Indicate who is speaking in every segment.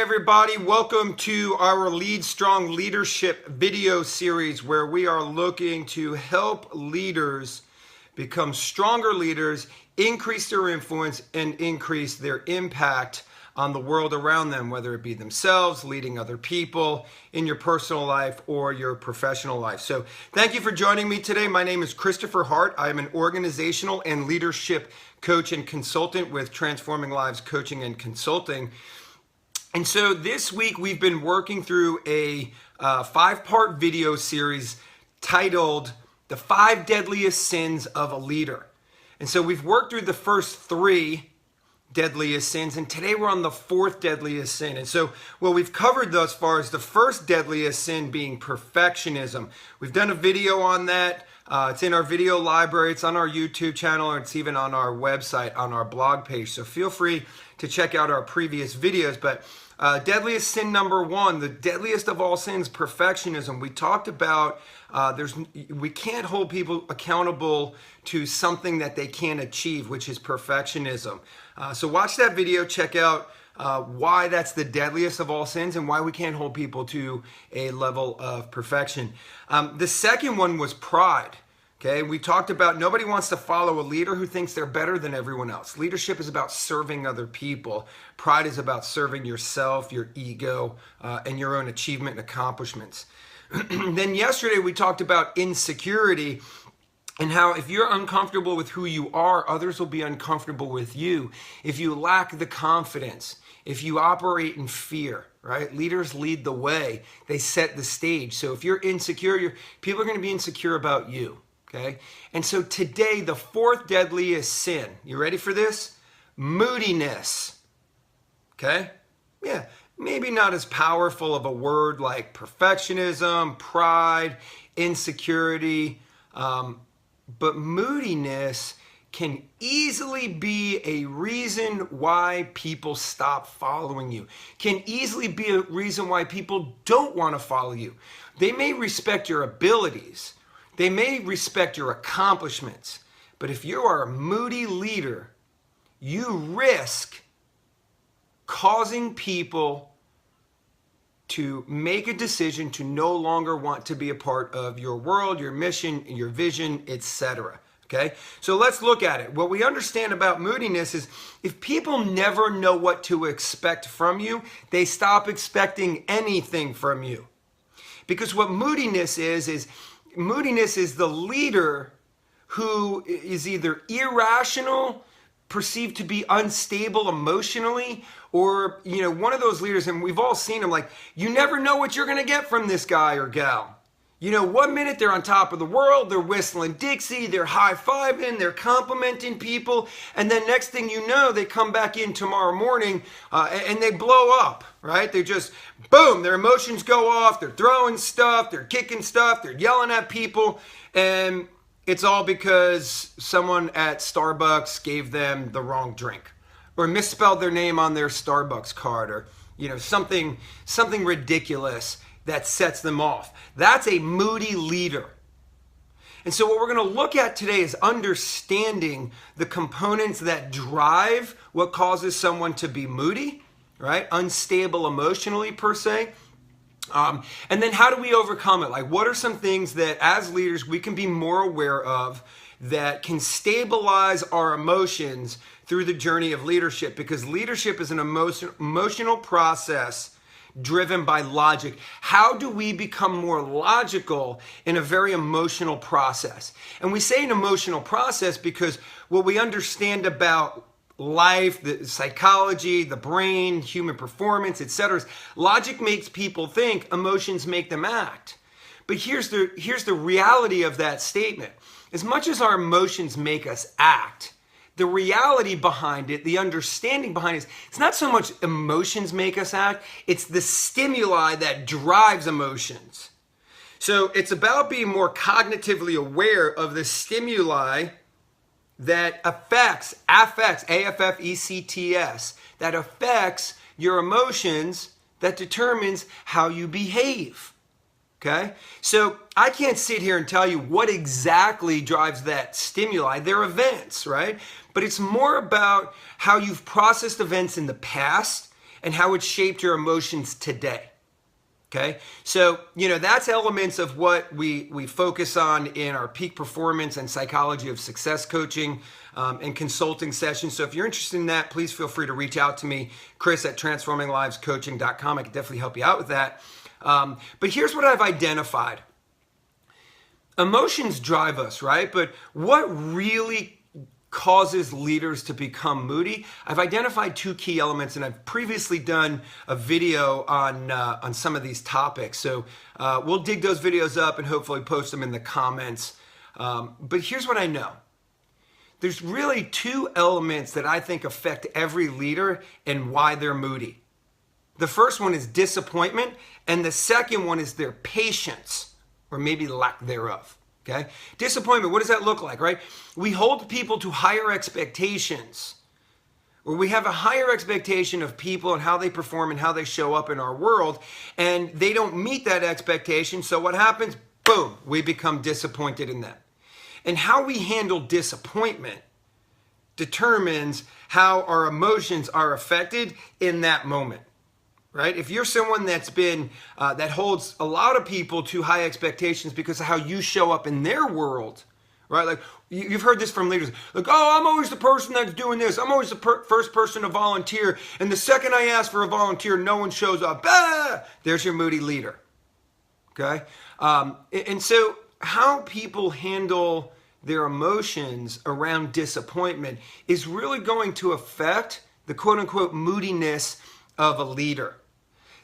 Speaker 1: everybody, welcome to our Lead Strong Leadership video series where we are looking to help leaders become stronger leaders, increase their influence, and increase their impact on the world around them, whether it be themselves, leading other people in your personal life or your professional life. So thank you for joining me today. My name is Christopher Hart. I am an organizational and leadership coach and consultant with Transforming Lives Coaching and Consulting. And so this week we've been working through a 5-part video series titled The 5 Deadliest Sins of a Leader. And so we've worked through the first 3 deadliest sins, and today we're on the 4th deadliest sin. And so what we've covered thus far is the first deadliest sin being perfectionism. We've done a video on that. It's in our video library, it's on our YouTube channel, or it's even on our website, on our blog page. So feel free to check out our previous videos. But deadliest sin number 1, the deadliest of all sins, perfectionism. We talked about we can't hold people accountable to something that they can't achieve, which is perfectionism. So watch that video, check out why that's the deadliest of all sins and why we can't hold people to a level of perfection. The second one was pride. Okay, we talked about nobody wants to follow a leader who thinks they're better than everyone else. Leadership is about serving other people. Pride is about serving yourself, your ego, and your own achievement and accomplishments. Then yesterday we talked about insecurity and how if you're uncomfortable with who you are, others will be uncomfortable with you. If you lack the confidence, if you operate in fear, right? Leaders lead the way. They set the stage. So if you're insecure, people are going to be insecure about you. Okay? And so today, the 4th deadliest sin, you ready for this? Moodiness. Okay? Yeah, maybe not as powerful of a word like perfectionism, pride, insecurity, but moodiness can easily be a reason why people stop following you, can easily be a reason why people don't want to follow you. They may respect your abilities, they may respect your accomplishments, but if you are a moody leader, you risk causing people to make a decision to no longer want to be a part of your world, your mission, your vision, etc. Okay? So let's look at it. What we understand about moodiness is if people never know what to expect from you, they stop expecting anything from you. Because what moodiness is the leader who is either irrational, perceived to be unstable emotionally, or one of those leaders, and we've all seen them, like you never know what you're going to get from this guy or gal. One minute they're on top of the world, they're whistling Dixie, they're high-fiving, they're complimenting people, and then next thing you know, they come back in tomorrow morning and they blow up, right? They just, boom, their emotions go off, they're throwing stuff, they're kicking stuff, they're yelling at people, and it's all because someone at Starbucks gave them the wrong drink or misspelled their name on their Starbucks card, or something ridiculous that sets them off. That's a moody leader. And so what we're going to look at today is understanding the components that drive what causes someone to be moody, right? Unstable emotionally per se. And then how do we overcome it? Like, what are some things that as leaders we can be more aware of that can stabilize our emotions through the journey of leadership? Because leadership is an emotional process driven by logic. How do we become more logical in a very emotional process? And we say an emotional process because what we understand about life, the psychology, the brain, human performance, etc. Logic makes people think, emotions make them act. But here's the reality of that statement. As much as our emotions make us act, the reality behind it, the understanding behind it, it's not so much emotions make us act, it's the stimuli that drives emotions. So it's about being more cognitively aware of the stimuli that affects, A-F-F-E-C-T-S, that affects your emotions, that determines how you behave. Okay? So I can't sit here and tell you what exactly drives that stimuli. They're events, right? But it's more about how you've processed events in the past and how it shaped your emotions today. Okay, so that's elements of what we focus on in our peak performance and psychology of success coaching and consulting sessions. So if you're interested in that, please feel free to reach out to me, Chris@transforminglivescoaching.com. I can definitely help you out with that. But here's what I've identified. Emotions drive us, right? But what really causes leaders to become moody? I've identified two key elements, and I've previously done a video on some of these topics. So we'll dig those videos up and hopefully post them in the comments. But here's what I know. There's really two elements that I think affect every leader and why they're moody. The first one is disappointment, and the second one is their patience, or maybe lack thereof. Okay? Disappointment, what does that look like, right? We hold people to higher expectations, or we have a higher expectation of people and how they perform and how they show up in our world, and they don't meet that expectation. So what happens? Boom, we become disappointed in them. And how we handle disappointment determines how our emotions are affected in that moment. Right? If you're someone that's been, that holds a lot of people to high expectations because of how you show up in their world, right? Like you've heard this from leaders, like, oh, I'm always the person that's doing this. I'm always the first person to volunteer. And the second I ask for a volunteer, no one shows up. Ah! There's your moody leader. Okay? And so how people handle their emotions around disappointment is really going to affect the quote unquote moodiness of a leader.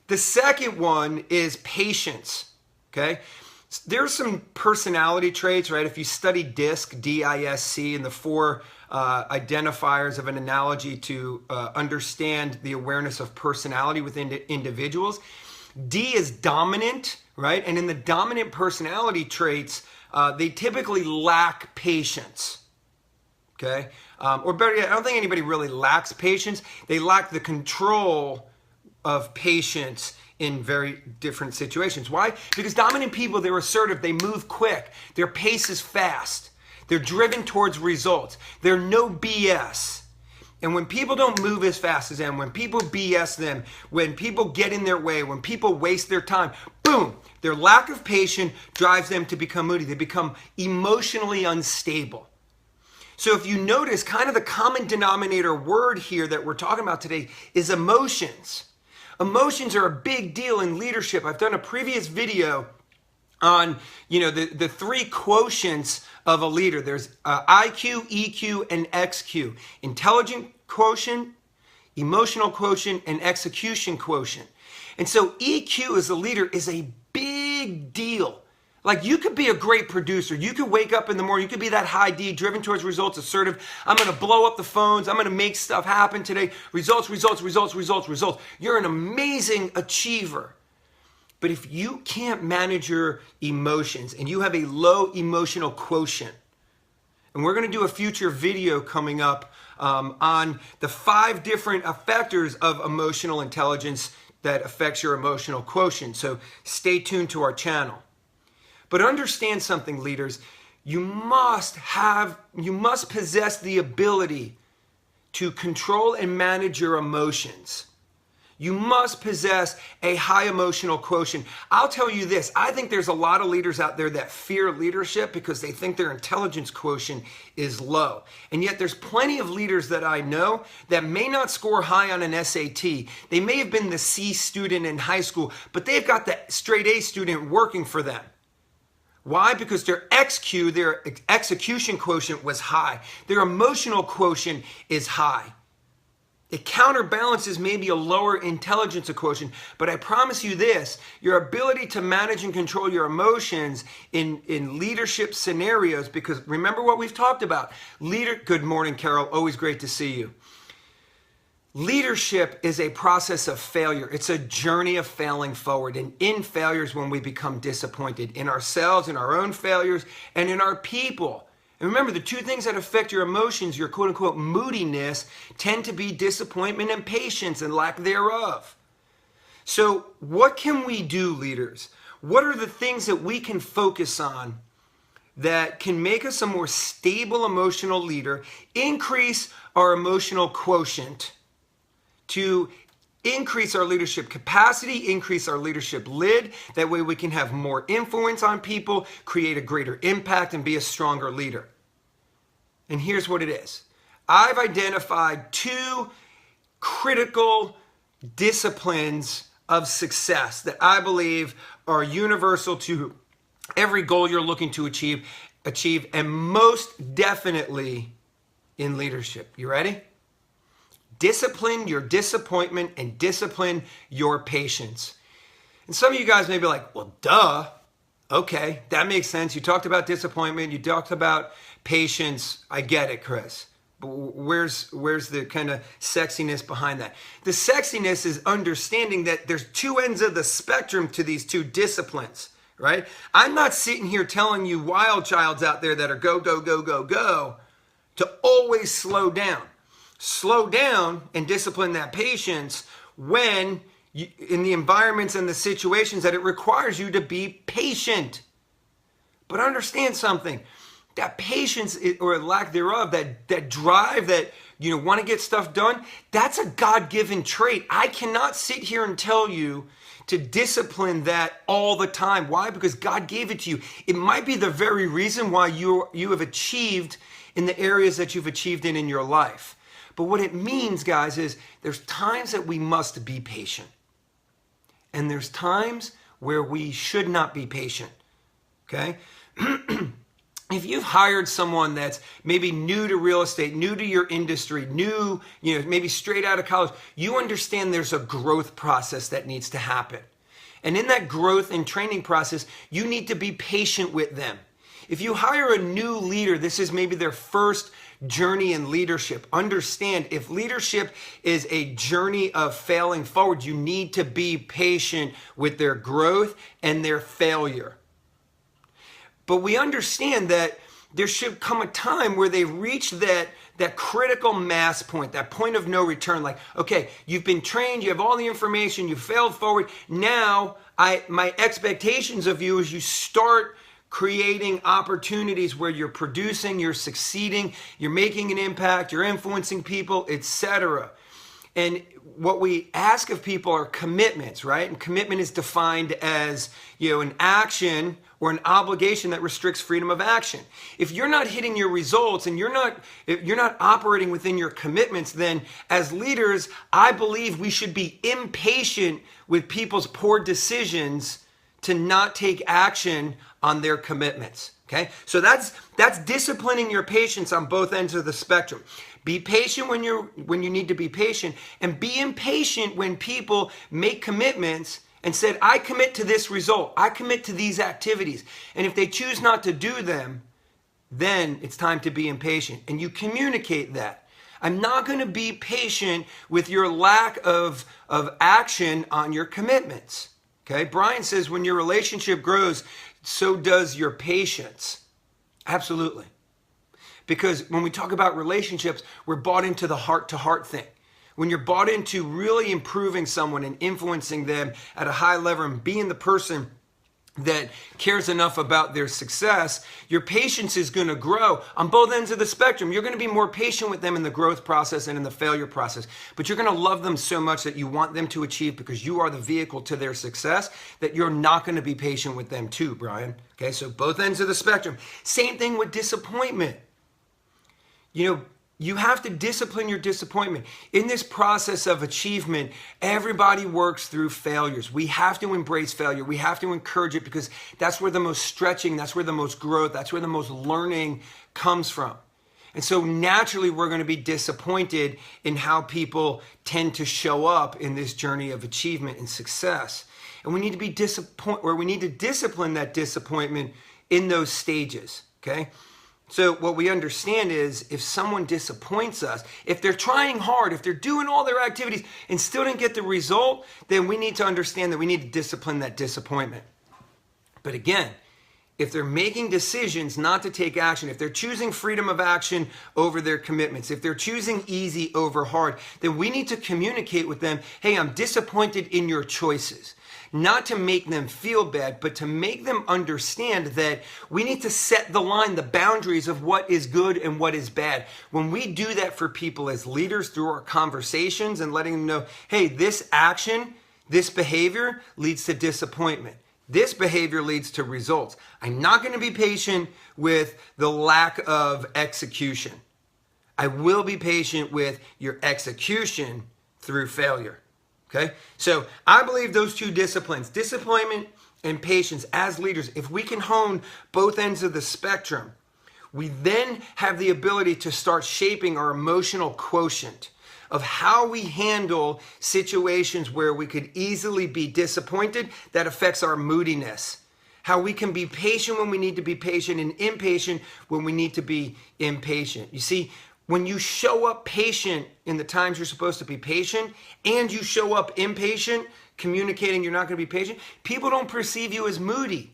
Speaker 1: The second one is patience, okay? There's some personality traits, right? If you study DISC, D-I-S-C, and the four identifiers of an analogy to understand the awareness of personality within individuals, D is dominant, right? And in the dominant personality traits, they typically lack patience, okay? Or better yet, I don't think anybody really lacks patience. They lack the control of patience in very different situations. Why? Because dominant people, they're assertive, they move quick, their pace is fast, they're driven towards results, they're no BS. And when people don't move as fast as them, when people BS them, when people get in their way, when people waste their time, boom, their lack of patience drives them to become moody. They become emotionally unstable. So if you notice, kind of the common denominator word here that we're talking about today is emotions. Emotions are a big deal in leadership. I've done a previous video on, the three quotients of a leader. There's IQ, EQ, and XQ. Intelligent quotient, emotional quotient, and execution quotient. And so EQ as a leader is a big deal. Like you could be a great producer. You could wake up in the morning. You could be that high D, driven towards results, assertive. I'm going to blow up the phones. I'm going to make stuff happen today. Results, results, results, results, results. You're an amazing achiever. But if you can't manage your emotions and you have a low emotional quotient, and we're going to do a future video coming up on the 5 different factors of emotional intelligence that affects your emotional quotient. So stay tuned to our channel. But understand something, leaders. You must possess the ability to control and manage your emotions. You must possess a high emotional quotient. I'll tell you this, I think there's a lot of leaders out there that fear leadership because they think their intelligence quotient is low. And yet there's plenty of leaders that I know that may not score high on an SAT. They may have been the C student in high school, but they've got the straight A student working for them. Why? Because their XQ, their execution quotient was high. Their emotional quotient is high. It counterbalances maybe a lower intelligence quotient, but I promise you this, your ability to manage and control your emotions in leadership scenarios, because remember what we've talked about. Good morning, Carol. Always great to see you. Leadership is a process of failure. It's a journey of failing forward. And in failures when we become disappointed in ourselves, in our own failures, and in our people. And remember, the two things that affect your emotions, your quote unquote moodiness, tend to be disappointment and patience and lack thereof. So what can we do, leaders? What are the things that we can focus on that can make us a more stable emotional leader, increase our emotional quotient, to increase our leadership capacity, increase our leadership lid. That way we can have more influence on people, create a greater impact, and be a stronger leader. And here's what it is. I've identified 2 critical disciplines of success that I believe are universal to every goal you're looking to achieve, and most definitely in leadership. You ready? Discipline your disappointment and discipline your patience. And some of you guys may be like, well, duh. Okay, that makes sense. You talked about disappointment. You talked about patience. I get it, Chris. But where's the kind of sexiness behind that? The sexiness is understanding that there's 2 ends of the spectrum to these 2 disciplines, right? I'm not sitting here telling you wild childs out there that are go, go, go, go, go to always slow down. Slow down and discipline that patience when in the environments and the situations that it requires you to be patient. But understand something. That patience or lack thereof, that drive, that want to get stuff done, that's a God-given trait. I cannot sit here and tell you to discipline that all the time. Why? Because God gave it to you. It might be the very reason why you have achieved in the areas that you've achieved in your life. But what it means, guys, is there's times that we must be patient. And there's times where we should not be patient. Okay? If you've hired someone that's maybe new to real estate, new to your industry, new, maybe straight out of college, you understand there's a growth process that needs to happen. And in that growth and training process, you need to be patient with them. If you hire a new leader, this is maybe their first journey in leadership. Understand, if leadership is a journey of failing forward, you need to be patient with their growth and their failure. But we understand that there should come a time where they reach that critical mass point, that point of no return. Like, okay, you've been trained, you have all the information, you failed forward. Now, my expectations of you is you start creating opportunities where you're producing, you're succeeding, you're making an impact, you're influencing people, etc. And what we ask of people are commitments, right? And commitment is defined as, an action or an obligation that restricts freedom of action. If you're not hitting your results and if you're not operating within your commitments, then as leaders, I believe we should be impatient with people's poor decisions to not take action on their commitments. Okay? So that's disciplining your patience on both ends of the spectrum. Be patient when you need to be patient, and be impatient when people make commitments and said, I commit to this result. I commit to these activities. And if they choose not to do them, then it's time to be impatient. And you communicate that. I'm not going to be patient with your lack of action on your commitments. Okay? Brian says when your relationship grows, so does your patience. Absolutely. Because when we talk about relationships, we're bought into the heart-to-heart thing. When you're bought into really improving someone and influencing them at a high level and being the person that cares enough about their success, your patience is going to grow on both ends of the spectrum. You're going to be more patient with them in the growth process and in the failure process, but you're going to love them so much that you want them to achieve because you are the vehicle to their success that you're not going to be patient with them too, Brian. Okay, so both ends of the spectrum. Same thing with disappointment. You have to discipline your disappointment. In this process of achievement, everybody works through failures. We have to embrace failure. We have to encourage it because that's where the most stretching, that's where the most growth, that's where the most learning comes from. And so naturally, we're going to be disappointed in how people tend to show up in this journey of achievement and success. And we need to be we need to discipline that disappointment in those stages, okay? So what we understand is if someone disappoints us, if they're trying hard, if they're doing all their activities and still didn't get the result, then we need to understand that we need to discipline that disappointment. But again, if they're making decisions not to take action, if they're choosing freedom of action over their commitments, if they're choosing easy over hard, then we need to communicate with them, hey, I'm disappointed in your choices. Not to make them feel bad, but to make them understand that we need to set the line, the boundaries of what is good and what is bad. When we do that for people as leaders through our conversations and letting them know, hey, this action, this behavior leads to disappointment. This behavior leads to results. I'm not going to be patient with the lack of execution. I will be patient with your execution through failure. Okay? So I believe those two disciplines, disappointment and patience as leaders, if we can hone both ends of the spectrum, we then have the ability to start shaping our emotional quotient of how we handle situations where we could easily be disappointed. That affects our moodiness. How we can be patient when we need to be patient and impatient when we need to be impatient. You see, when you show up patient in the times you're supposed to be patient and you show up impatient, communicating you're not going to be patient, people don't perceive you as moody.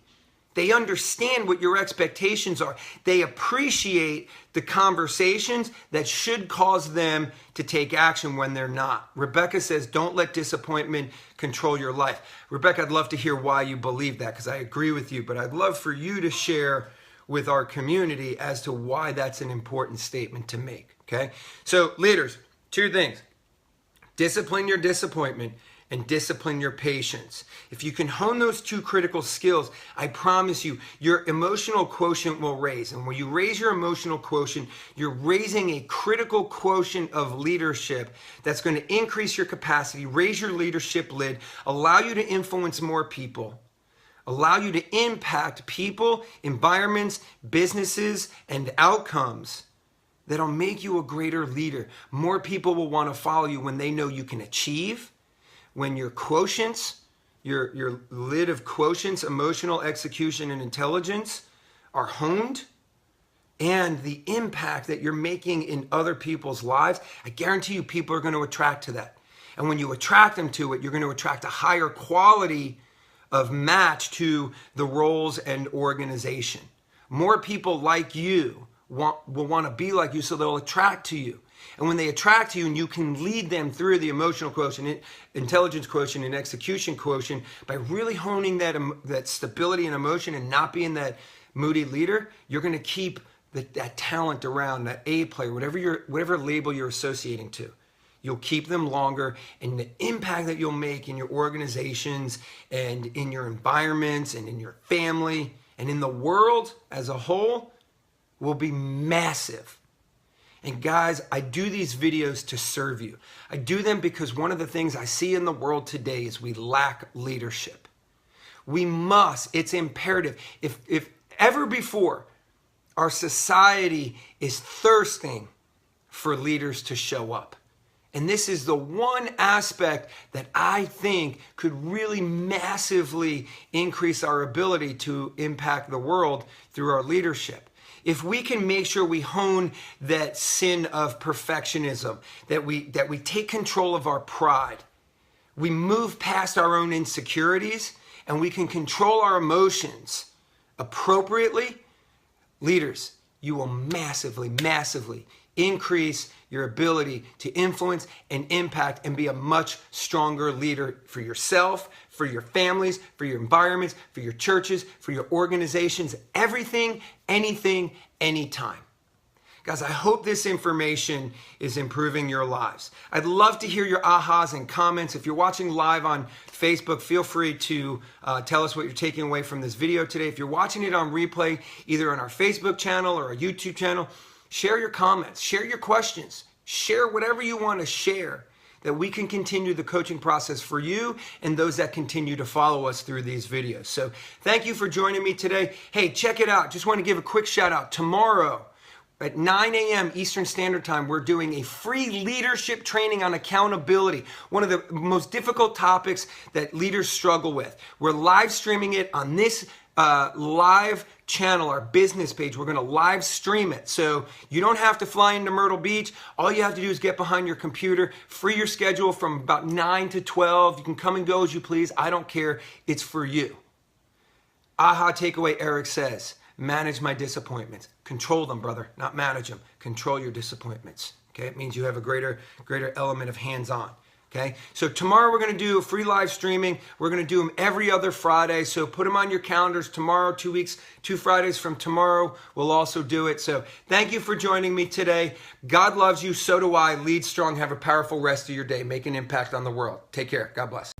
Speaker 1: They understand what your expectations are. They appreciate the conversations that should cause them to take action when they're not. Rebecca says, don't let disappointment control your life. Rebecca, I'd love to hear why you believe that, because I agree with you, but I'd love for you to share with our community as to why that's an important statement to make, okay? So leaders, two things. Discipline your disappointment and discipline your patience. If you can hone those two critical skills, I promise you, your emotional quotient will raise. And when you raise your emotional quotient, you're raising a critical quotient of leadership that's going to increase your capacity, raise your leadership lid, allow you to influence more people, allow you to impact people, environments, businesses, and outcomes that'll make you a greater leader. More people will want to follow you when they know you can achieve, when your quotients, your lid of quotients, emotional execution and intelligence are honed, and the impact that you're making in other people's lives, I guarantee you people are going to attract to that. And when you attract them to it, you're going to attract a higher quality of match to the roles and organization. More people like you will want to be like you, so they'll attract to you. And when they attract to you, and you can lead them through the emotional quotient, intelligence quotient, and execution quotient by really honing that stability and emotion and not being that moody leader, you're going to keep that talent around, that A player, whatever label you're associating to. You'll keep them longer, and the impact that you'll make in your organizations and in your environments and in your family and in the world as a whole will be massive. And guys, I do these videos to serve you. I do them because one of the things I see in the world today is we lack leadership. We must, it's imperative. If ever before, our society is thirsting for leaders to show up. And this is the one aspect that I think could really massively increase our ability to impact the world through our leadership. If we can make sure we hone that sin of perfectionism, that we take control of our pride, we move past our own insecurities, and we can control our emotions appropriately, leaders, you will massively, massively increase your ability to influence and impact and be a much stronger leader for yourself, for your families, for your environments, for your churches, for your organizations, everything, anything, anytime. Guys, I hope this information is improving your lives. I'd love to hear your ahas and comments. If you're watching live on Facebook, feel free to tell us what you're taking away from this video today. If you're watching it on replay, either on our Facebook channel or our YouTube channel, share your comments, share your questions, share whatever you want to share, that we can continue the coaching process for you and those that continue to follow us through these videos. So thank you for joining me today. Hey, check it out. Just want to give a quick shout out. Tomorrow at 9 a.m. Eastern Standard Time, we're doing a free leadership training on accountability, one of the most difficult topics that leaders struggle with. We're live streaming it on this live channel, our business page. We're going to live stream it. So you don't have to fly into Myrtle Beach. All you have to do is get behind your computer, free your schedule from about 9 to 12. You can come and go as you please. I don't care. It's for you. Aha takeaway, Eric says, manage my disappointments. Control them, brother, not manage them. Control your disappointments. Okay, it means you have a greater element of hands-on. Okay, so tomorrow we're going to do free live streaming. We're going to do them every other Friday. So put them on your calendars. Tomorrow, 2 weeks, 2 Fridays from tomorrow, we'll also do it. So thank you for joining me today. God loves you. So do I. Lead strong. Have a powerful rest of your day. Make an impact on the world. Take care. God bless.